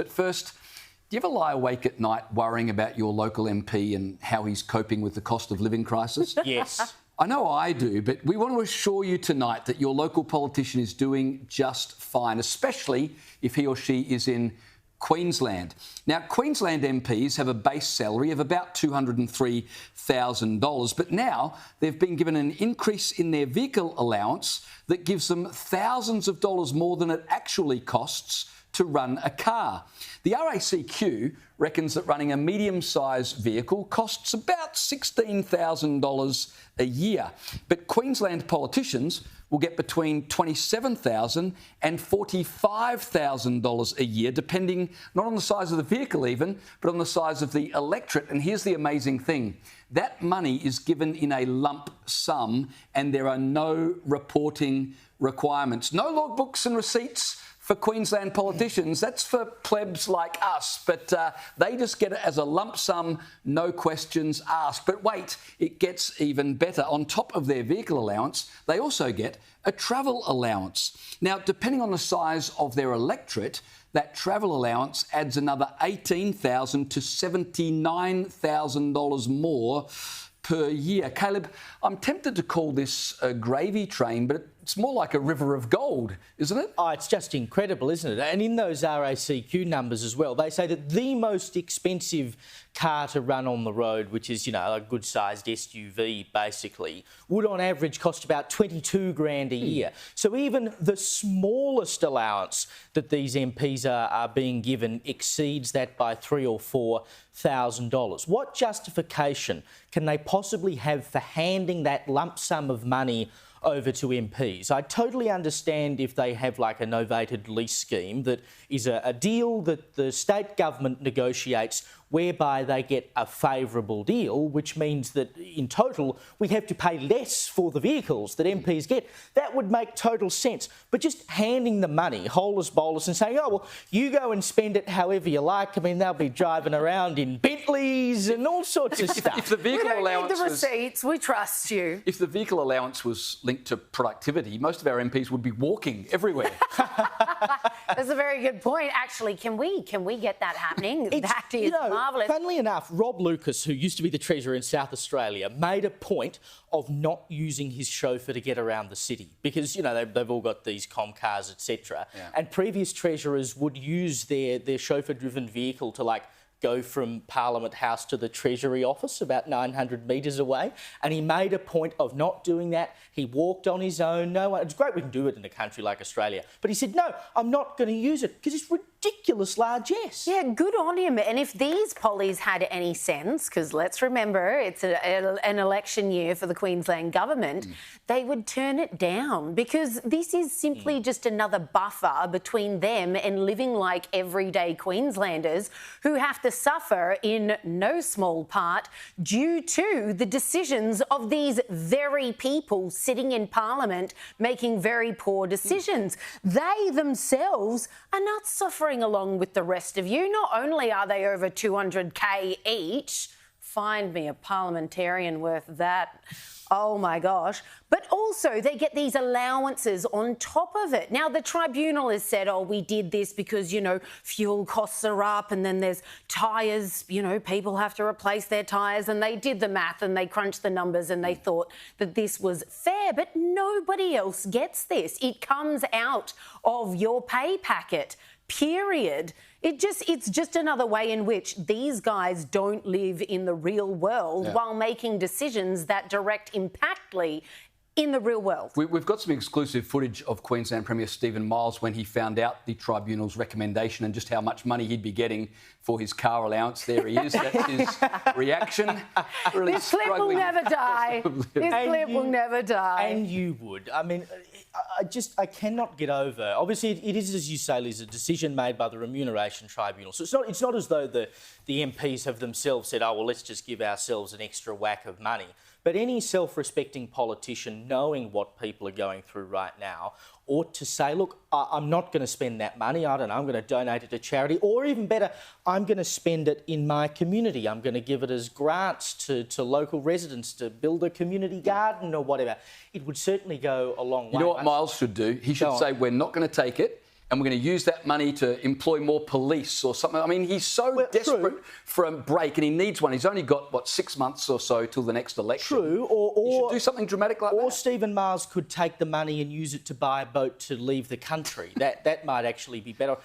But first, do you ever lie awake at night worrying about your local MP and how he's coping with the cost of living crisis? Yes. I know I do, but we want to assure you tonight that your local politician is doing just fine, especially if he or she is in Queensland. Now, Queensland MPs have a base salary of about $203,000, but now they've been given an increase in their vehicle allowance that gives them thousands of dollars more than it actually costs to run a car. The RACQ reckons that running a medium-sized vehicle costs about $16,000 a year, but Queensland politicians will get between $27,000 and $45,000 a year, depending not on the size of the vehicle even, but on the size of the electorate. And here's the amazing thing. That money is given in a lump sum and there are no reporting requirements. No logbooks and receipts for Queensland politicians. That's for plebs like us, but they just get it as a lump sum, no questions asked. But wait, it gets even better. On top of their vehicle allowance, they also get a travel allowance. Now, depending on the size of their electorate, that travel allowance adds another $18,000 to $79,000 more per year. Caleb, I'm tempted to call this a gravy train, but it's more like a river of gold, isn't it? Oh, it's just incredible, isn't it? And in those RACQ numbers as well, they say that the most expensive car to run on the road, which is, a good-sized SUV, basically, would on average cost about $22,000 a year. So even the smallest allowance that these MPs are being given exceeds that by $3,000 or $4,000. What justification can they possibly have for handing that lump sum of money over to MPs? I totally understand if they have like a novated lease scheme that is a deal that the state government negotiates whereby they get a favourable deal, which means that in total we have to pay less for the vehicles that MPs get. That would make total sense. But just handing the money, holus bolus, and saying, oh, well, you go and spend it however you like. I mean, they'll be driving around in Bentleys and all sorts of stuff. If the vehicle we don't allowance need the receipts, we trust you. If the vehicle allowance was linked to productivity, most of our MPs would be walking everywhere. That's a very good point. Actually, can we get that happening? That is marvellous. Funnily enough, Rob Lucas, who used to be the Treasurer in South Australia, made a point of not using his chauffeur to get around the city because, they've all got these Comcars, etc. Yeah. And previous Treasurers would use their chauffeur-driven vehicle to, go from Parliament House to the Treasury office about 900 metres away, and he made a point of not doing that. He walked on his own. It's great we can do it in a country like Australia, but he said, no, I'm not going to use it because it's ridiculous largesse. Yeah, good on him. And if these pollies had any sense, because let's remember it's an election year for the Queensland government, they would turn it down because this is simply just another buffer between them and living like everyday Queenslanders who have to suffer in no small part due to the decisions of these very people sitting in Parliament making very poor decisions. They themselves are not suffering along with the rest of you. Not only are they over 200k each, find me a parliamentarian worth that. Oh my gosh. But also they get these allowances on top of it. Now the tribunal has said, oh, we did this because, fuel costs are up and then there's tyres, people have to replace their tyres, and they did the math and they crunched the numbers and they thought that this was fair, but nobody else gets this. It comes out of your pay packet. Period. It's just another way in which these guys don't live in the real world while making decisions that direct impactly in the real world. We've got some exclusive footage of Queensland Premier Stephen Miles when he found out the tribunal's recommendation and just how much money he'd be getting for his car allowance. There he is. That's his reaction. Really this clip will never die. This clip will never die. And you would. I mean, I cannot get over. Obviously, it is, as you say, Liz, a decision made by the Remuneration Tribunal. So it's not as though the MPs have themselves said, oh, well, let's just give ourselves an extra whack of money. But any self-respecting politician, knowing what people are going through right now, ought to say, look, I'm not going to spend that money. I don't know, I'm going to donate it to charity. Or even better, I'm going to spend it in my community. I'm going to give it as grants to local residents to build a community garden or whatever. It would certainly go a long way. You know what Miles should do? He should say, we're not going to take it. and we're going to use that money to employ more police or something. I mean, he's so desperate for a break, and he needs one. He's only got, what, 6 months or so till the next election. True, he should do something dramatic like that. Or Stephen Miles could take the money and use it to buy a boat to leave the country. That might actually be better.